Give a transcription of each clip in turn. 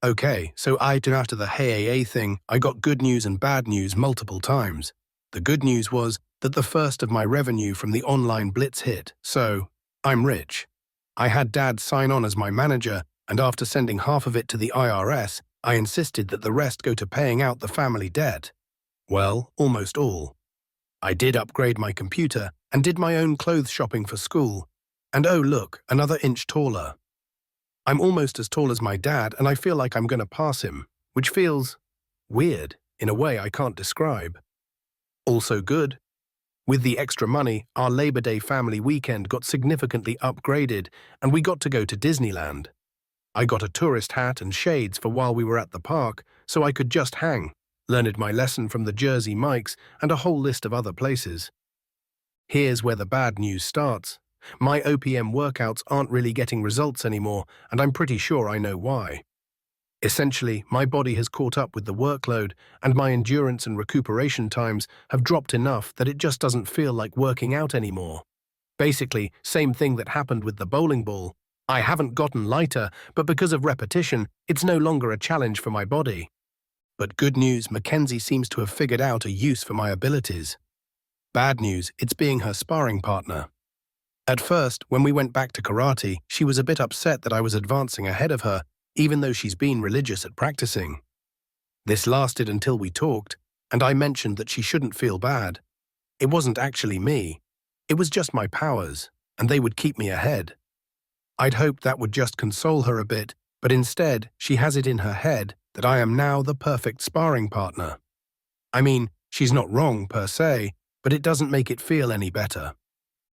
Okay, so after the hey thing, I got good news and bad news multiple times. The good news was that the first of my revenue from the online blitz hit, so I'm rich. I had Dad sign on as my manager, and after sending half of it to the IRS, I insisted that the rest go to paying out the family debt. Well, almost all. I did upgrade my computer and did my own clothes shopping for school. And oh look, another inch taller. I'm almost as tall as my dad, and I feel like I'm going to pass him, which feels weird in a way I can't describe. Also good. With the extra money, our Labor Day family weekend got significantly upgraded, and we got to go to Disneyland. I got a tourist hat and shades for while we were at the park, so I could just hang, learned my lesson from the Jersey Mikes, and a whole list of other places. Here's where the bad news starts. My OPM workouts aren't really getting results anymore, and I'm pretty sure I know why. Essentially, my body has caught up with the workload, and my endurance and recuperation times have dropped enough that it just doesn't feel like working out anymore. Basically, same thing that happened with the bowling ball. I haven't gotten lighter, but because of repetition, it's no longer a challenge for my body. But good news, Mackenzie seems to have figured out a use for my abilities. Bad news, it's being her sparring partner. At first, when we went back to karate, she was a bit upset that I was advancing ahead of her, even though she's been religious at practicing. This lasted until we talked, and I mentioned that she shouldn't feel bad. It wasn't actually me. It was just my powers, and they would keep me ahead. I'd hoped that would just console her a bit, but instead, she has it in her head that I am now the perfect sparring partner. I mean, she's not wrong per se, but it doesn't make it feel any better.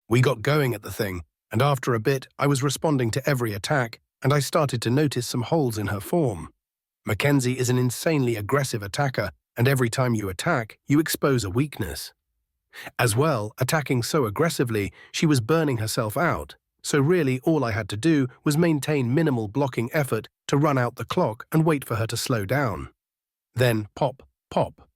We got going at the thing, and after a bit, I was responding to every attack, and I started to notice some holes in her form. Mackenzie is an insanely aggressive attacker, and every time you attack, you expose a weakness. As well, attacking so aggressively, she was burning herself out, so really all I had to do was maintain minimal blocking effort to run out the clock and wait for her to slow down. Then pop, pop.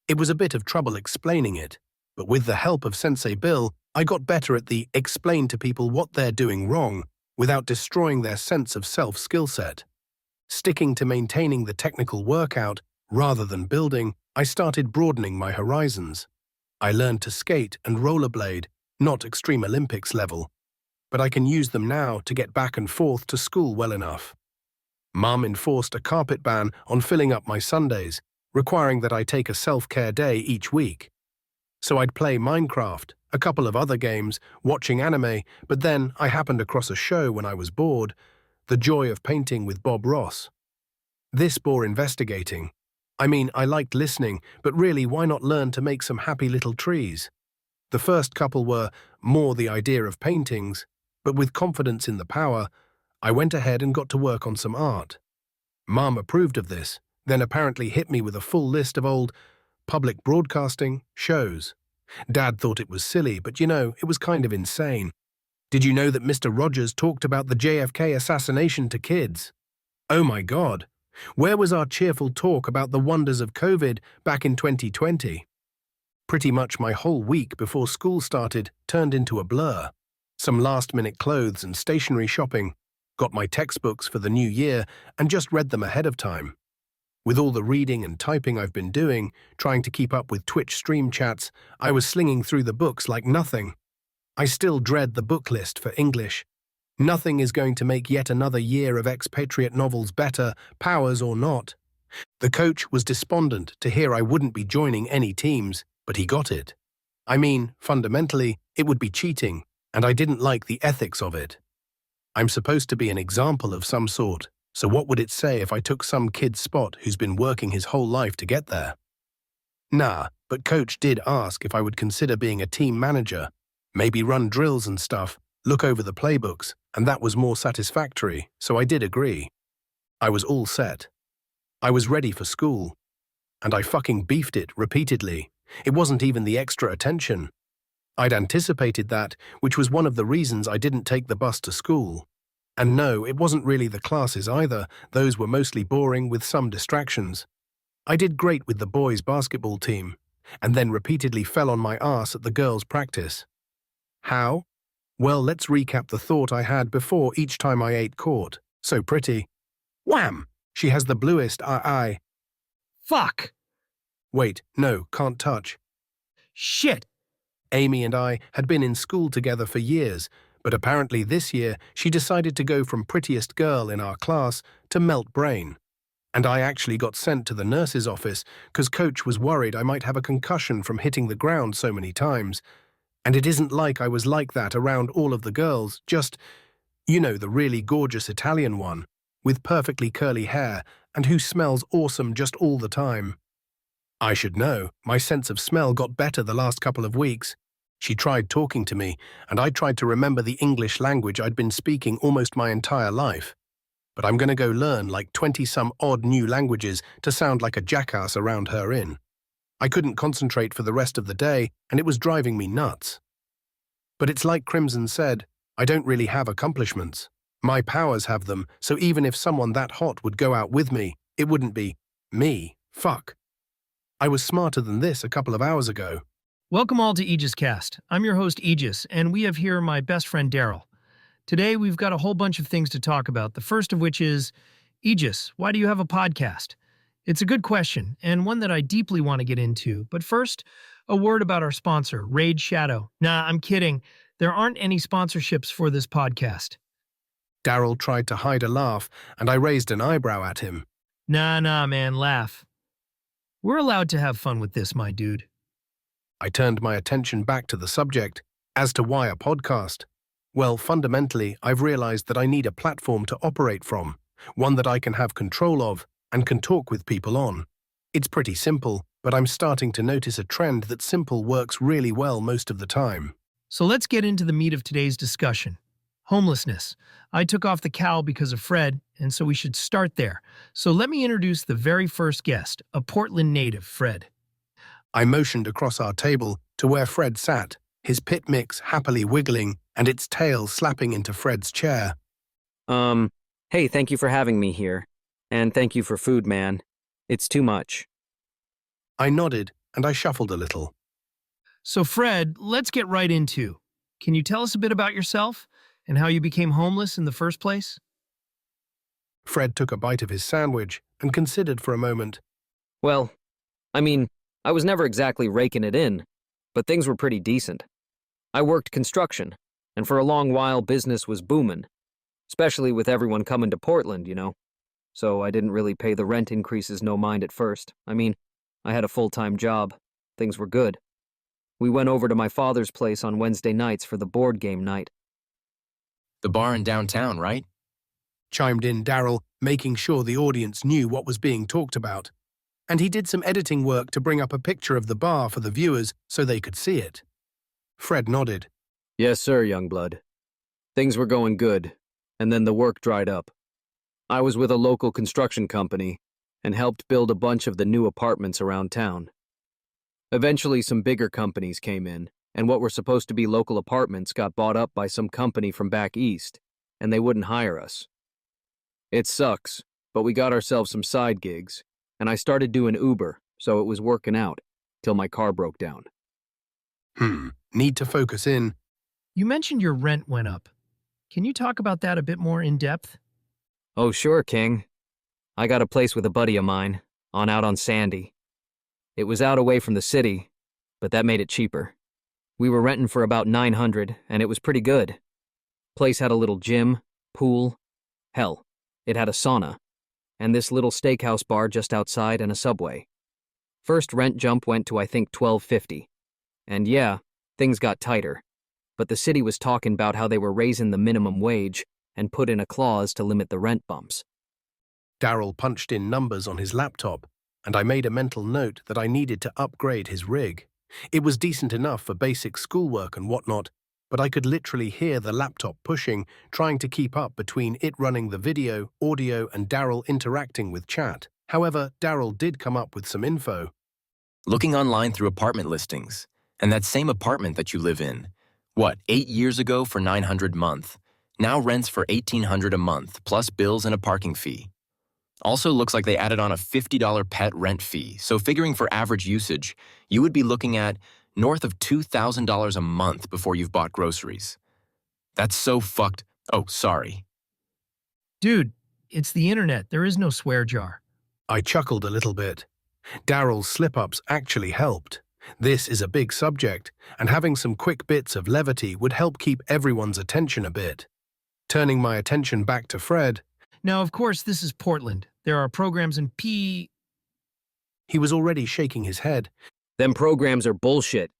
It was a bit of trouble explaining it, but with the help of Sensei Bill, I got better at the explain to people what they're doing wrong without destroying their sense of self-skill set. Sticking to maintaining the technical workout rather than building, I started broadening my horizons. I learned to skate and rollerblade, not Extreme Olympics level, but I can use them now to get back and forth to school well enough. Mum enforced a carpet ban on filling up my Sundays, requiring that I take a self-care day each week. So I'd play Minecraft, a couple of other games, watching anime, but then I happened across a show when I was bored, The Joy of Painting with Bob Ross. This bore investigating. I mean, I liked listening, but really why not learn to make some happy little trees? The first couple were more the idea of paintings, but with confidence in the power, I went ahead and got to work on some art. Mum approved of this, then apparently hit me with a full list of old public broadcasting shows. Dad thought it was silly, but you know, it was kind of insane. Did you know that Mr. Rogers talked about the JFK assassination to kids? Oh my God, where was our cheerful talk about the wonders of COVID back in 2020? Pretty much my whole week before school started turned into a blur. Some last-minute clothes and stationery shopping, got my textbooks for the new year, and just read them ahead of time. With all the reading and typing I've been doing, trying to keep up with Twitch stream chats, I was slinging through the books like nothing. I still dread the book list for English. Nothing is going to make yet another year of expatriate novels better, powers or not. The coach was despondent to hear I wouldn't be joining any teams, but he got it. I mean, fundamentally, it would be cheating, and I didn't like the ethics of it. I'm supposed to be an example of some sort. So what would it say if I took some kid's spot who's been working his whole life to get there? Nah, but coach did ask if I would consider being a team manager, maybe run drills and stuff, look over the playbooks, and that was more satisfactory, so I did agree. I was all set. I was ready for school. And I fucking beefed it repeatedly. It wasn't even the extra attention. I'd anticipated that, which was one of the reasons I didn't take the bus to school. And no, it wasn't really the classes either, those were mostly boring with some distractions. I did great with the boys' basketball team, and then repeatedly fell on my ass at the girls' practice. How? Well, let's recap the thought I had before each time I ate court. So pretty. Wham! She has the bluest eye. Fuck! Wait, no, can't touch. Shit! Amy and I had been in school together for years, but apparently this year she decided to go from prettiest girl in our class to melt brain. And I actually got sent to the nurse's office because coach was worried I might have a concussion from hitting the ground so many times. And it isn't like I was like that around all of the girls, just, you know, the really gorgeous Italian one, with perfectly curly hair and who smells awesome just all the time. I should know, my sense of smell got better the last couple of weeks. She tried talking to me, and I tried to remember the English language I'd been speaking almost my entire life. But I'm going to go learn like 20-some odd new languages to sound like a jackass around her in. I couldn't concentrate for the rest of the day, and it was driving me nuts. But it's like Crimson said, I don't really have accomplishments. My powers have them, so even if someone that hot would go out with me, it wouldn't be me. Fuck. I was smarter than this a couple of hours ago. Welcome all to Aegis Cast. I'm your host Aegis, and we have here my best friend Daryl. Today we've got a whole bunch of things to talk about, the first of which is, Aegis, why do you have a podcast? It's a good question, and one that I deeply want to get into, but first, a word about our sponsor, Raid Shadow. Nah, I'm kidding. There aren't any sponsorships for this podcast. Daryl tried to hide a laugh, and I raised an eyebrow at him. Nah, man, laugh. We're allowed to have fun with this, my dude. I turned my attention back to the subject. As to why a podcast? Well, fundamentally, I've realized that I need a platform to operate from, one that I can have control of and can talk with people on. It's pretty simple, but I'm starting to notice a trend that simple works really well most of the time. So let's get into the meat of today's discussion. Homelessness. I took off the cowl because of Fred, and so we should start there. So let me introduce the very first guest, a Portland native, Fred. I motioned across our table to where Fred sat, his pit mix happily wiggling and its tail slapping into Fred's chair. Hey, thank you for having me here. And thank you for food, man. It's too much. I nodded, and I shuffled a little. So Fred, let's get right into. Can you tell us a bit about yourself and how you became homeless in the first place? Fred took a bite of his sandwich and considered for a moment. Well, I was never exactly raking it in, but things were pretty decent. I worked construction, and for a long while business was booming, especially with everyone coming to Portland, you know. So I didn't really pay the rent increases no mind at first. I had a full-time job. Things were good. We went over to my father's place on Wednesday nights for the board game night. The bar in downtown, right? Chimed in Daryl, making sure the audience knew what was being talked about. And he did some editing work to bring up a picture of the bar for the viewers so they could see it. Fred nodded. Yes, sir, young blood. Things were going good, and then the work dried up. I was with a local construction company and helped build a bunch of the new apartments around town. Eventually, some bigger companies came in, and what were supposed to be local apartments got bought up by some company from back east, and they wouldn't hire us. It sucks, but we got ourselves some side gigs, and I started doing Uber, so it was working out, till my car broke down. Need to focus in. You mentioned your rent went up. Can you talk about that a bit more in depth? Oh, sure, King. I got a place with a buddy of mine, out on Sandy. It was out away from the city, but that made it cheaper. We were renting for about $900, and it was pretty good. Place had a little gym, pool. Hell, it had a sauna, and this little steakhouse bar just outside and a Subway. First rent jump went to I think $12.50. And yeah, things got tighter. But the city was talking about how they were raising the minimum wage and put in a clause to limit the rent bumps. Daryl punched in numbers on his laptop, and I made a mental note that I needed to upgrade his rig. It was decent enough for basic schoolwork and whatnot, but I could literally hear the laptop pushing, trying to keep up between it running the video, audio, and Daryl interacting with chat. However, Daryl did come up with some info. Looking online through apartment listings, and that same apartment that you live in. 8 years ago for $900 a month. Now rents for $1,800 a month, plus bills and a parking fee. Also looks like they added on a $50 pet rent fee, so figuring for average usage, you would be looking at north of $2,000 a month before you've bought groceries. That's so fucked. Oh, sorry. Dude, It's the internet. There is no swear jar. I chuckled a little bit. Daryl's slip-ups actually helped. This is a big subject, and having some quick bits of levity would help keep everyone's attention a bit. Turning my attention back to Fred, Now, of course, this is Portland. There are programs in P. he was already shaking his head. Them programs are bullshit.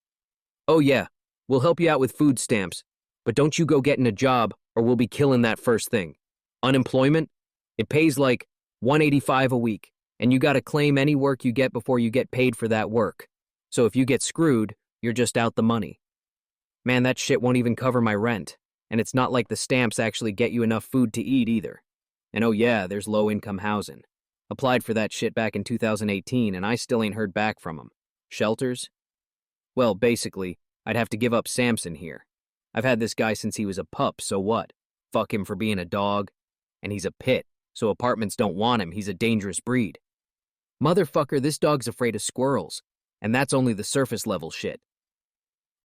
Oh yeah, we'll help you out with food stamps, but don't you go getting a job or we'll be killing that first thing. Unemployment? It pays like $185 a week, and you gotta claim any work you get before you get paid for that work. So if you get screwed, you're just out the money. Man, that shit won't even cover my rent, and it's not like the stamps actually get you enough food to eat either. And oh yeah, there's low-income housing. Applied for that shit back in 2018, and I still ain't heard back from them. Shelters? Well, basically, I'd have to give up Samson here. I've had this guy since he was a pup, so what? Fuck him for being a dog. And he's a pit, so apartments don't want him, he's a dangerous breed. Motherfucker, this dog's afraid of squirrels, and that's only the surface level shit.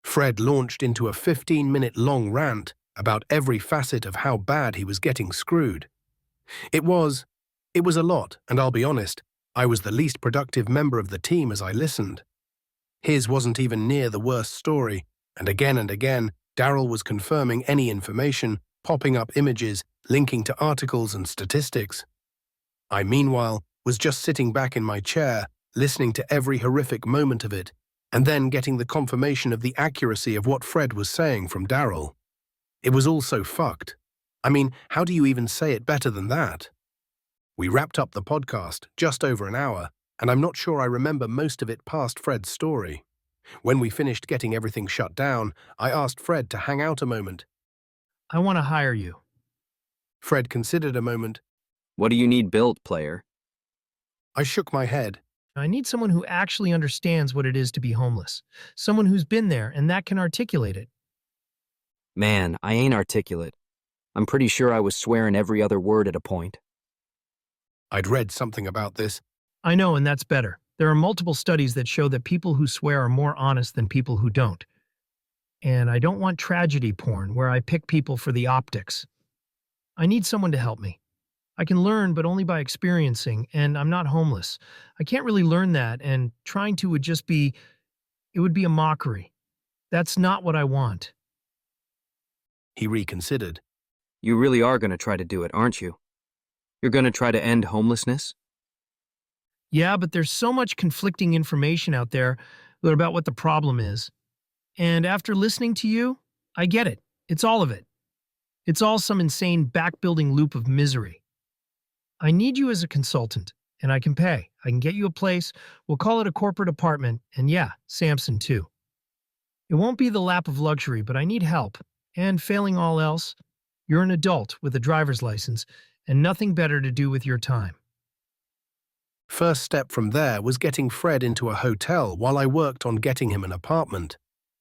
Fred launched into a 15-minute-long rant about every facet of how bad he was getting screwed. It was a lot, and I'll be honest, I was the least productive member of the team as I listened. His wasn't even near the worst story, and again, Daryl was confirming any information, popping up images, linking to articles and statistics. I, meanwhile, was just sitting back in my chair, listening to every horrific moment of it, and then getting the confirmation of the accuracy of what Fred was saying from Daryl. It was all so fucked. I mean, how do you even say it better than that? We wrapped up the podcast just over an hour, and I'm not sure I remember most of it past Fred's story. When we finished getting everything shut down, I asked Fred to hang out a moment. I want to hire you. Fred considered a moment. What do you need built, player? I shook my head. I need someone who actually understands what it is to be homeless. Someone who's been there and that can articulate it. Man, I ain't articulate. I'm pretty sure I was swearing every other word at a point. I'd read something about this. I know, and that's better. There are multiple studies that show that people who swear are more honest than people who don't. And I don't want tragedy porn where I pick people for the optics. I need someone to help me. I can learn, but only by experiencing, and I'm not homeless. I can't really learn that, and trying to it would be a mockery. That's not what I want. He reconsidered. You really are going to try to do it, aren't you? You're going to try to end homelessness? Yeah, but there's so much conflicting information out there about what the problem is. And after listening to you, I get it. It's all of it. It's all some insane back-building loop of misery. I need you as a consultant, and I can pay. I can get you a place. We'll call it a corporate apartment, and yeah, Samson too. It won't be the lap of luxury, but I need help. And failing all else, you're an adult with a driver's license and nothing better to do with your time. First step from there was getting Fred into a hotel while I worked on getting him an apartment.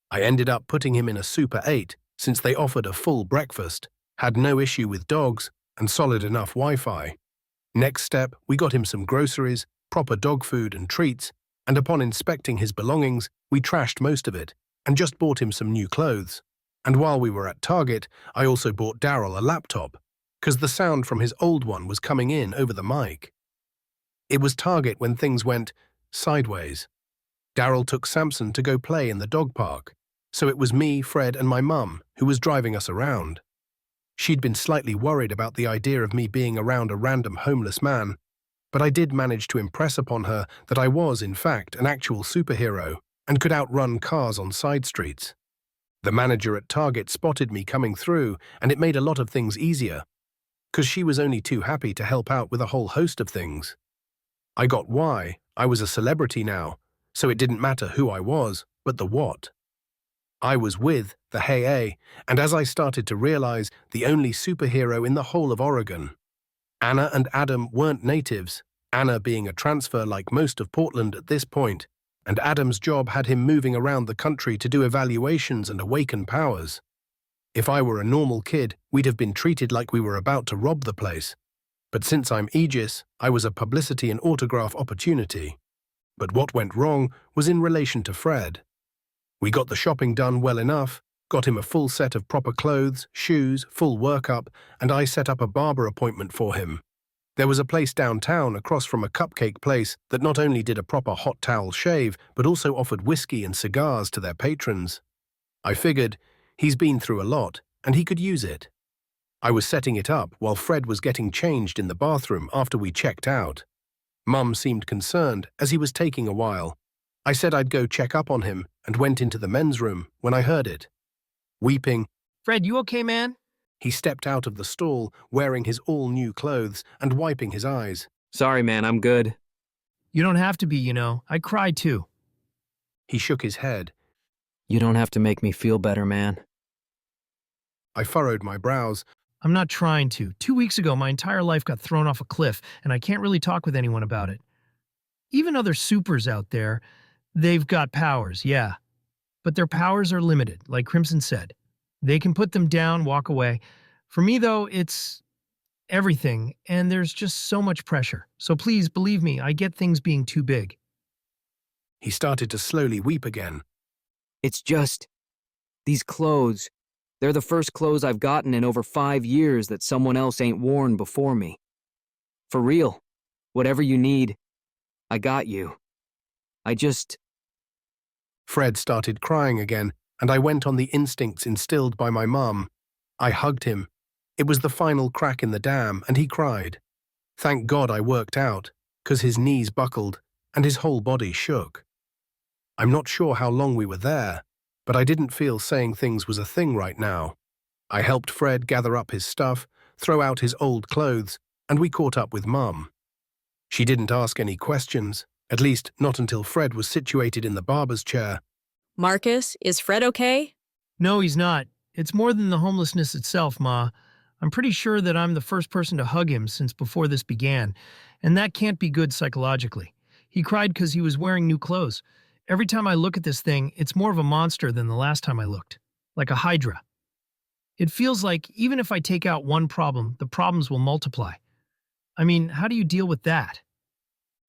I ended up putting him in a Super 8 since they offered a full breakfast, had no issue with dogs, and solid enough Wi-Fi. Next step, we got him some groceries, proper dog food and treats, and upon inspecting his belongings, we trashed most of it and just bought him some new clothes. And while we were at Target, I also bought Daryl a laptop, because the sound from his old one was coming in over the mic. It was Target when things went sideways. Daryl took Samson to go play in the dog park, so it was me, Fred, and my mum who was driving us around. She'd been slightly worried about the idea of me being around a random homeless man, but I did manage to impress upon her that I was, in fact, an actual superhero and could outrun cars on side streets. The manager at Target spotted me coming through, and it made a lot of things easier, because she was only too happy to help out with a whole host of things. I got why. I was a celebrity now, so it didn't matter who I was, but the what. I was with the Hey A, and as I started to realize, the only superhero in the whole of Oregon. Anna and Adam weren't natives, Anna being a transfer like most of Portland at this point, and Adam's job had him moving around the country to do evaluations and awaken powers. If I were a normal kid, we'd have been treated like we were about to rob the place. But since I'm Aegis, I was a publicity and autograph opportunity. But what went wrong was in relation to Fred. We got the shopping done well enough, got him a full set of proper clothes, shoes, full workup, and I set up a barber appointment for him. There was a place downtown across from a cupcake place that not only did a proper hot towel shave, but also offered whiskey and cigars to their patrons. I figured, he's been through a lot, and he could use it. I was setting it up while Fred was getting changed in the bathroom after we checked out. Mum seemed concerned as he was taking a while. I said I'd go check up on him and went into the men's room when I heard it. Weeping, Fred, you okay, man? he stepped out of the stall wearing his all-new clothes and wiping his eyes. Sorry, man, I'm good. You don't have to be, you know. I cried too. He shook his head. You don't have to make me feel better, man. I furrowed my brows. I'm not trying to. 2 weeks ago, my entire life got thrown off a cliff, and I can't really talk with anyone about it. Even other supers out there, they've got powers, yeah. But their powers are limited, like Crimson said. They can put them down, walk away. For me, though, it's everything, and there's just so much pressure. So please, believe me, I get things being too big. He started to slowly weep again. It's just, these clothes, they're the first clothes I've gotten in over 5 years that someone else ain't worn before me. For real, whatever you need, I got you. Fred started crying again, and I went on the instincts instilled by my mum. I hugged him. It was the final crack in the dam, and he cried. Thank God I worked out, 'cause his knees buckled, and his whole body shook. I'm not sure how long we were there, but I didn't feel saying things was a thing right now. I helped Fred gather up his stuff, throw out his old clothes, and we caught up with Mum. She didn't ask any questions, at least not until Fred was situated in the barber's chair. Marcus, is Fred okay? No, he's not. It's more than the homelessness itself, Ma. I'm pretty sure that I'm the first person to hug him since before this began, and that can't be good psychologically. He cried because he was wearing new clothes. Every time I look at this thing, it's more of a monster than the last time I looked, like a hydra. It feels like even if I take out one problem, the problems will multiply. I mean, how do you deal with that?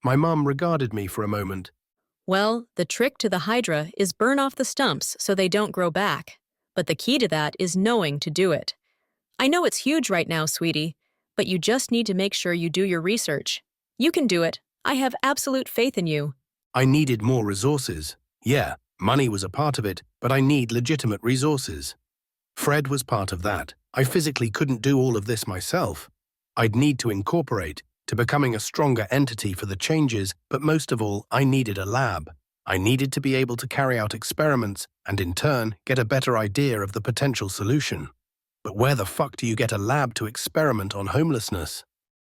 My mum regarded me for a moment. Well, the trick to the hydra is burn off the stumps so they don't grow back. But the key to that is knowing to do it. I know it's huge right now, sweetie, but you just need to make sure you do your research. You can do it. I have absolute faith in you. I needed more resources. Yeah, money was a part of it, but I need legitimate resources. Fred was part of that. I physically couldn't do all of this myself. I'd need to incorporate to becoming a stronger entity for the changes, but most of all, I needed a lab. I needed to be able to carry out experiments and in turn get a better idea of the potential solution. But where the fuck do you get a lab to experiment on homelessness?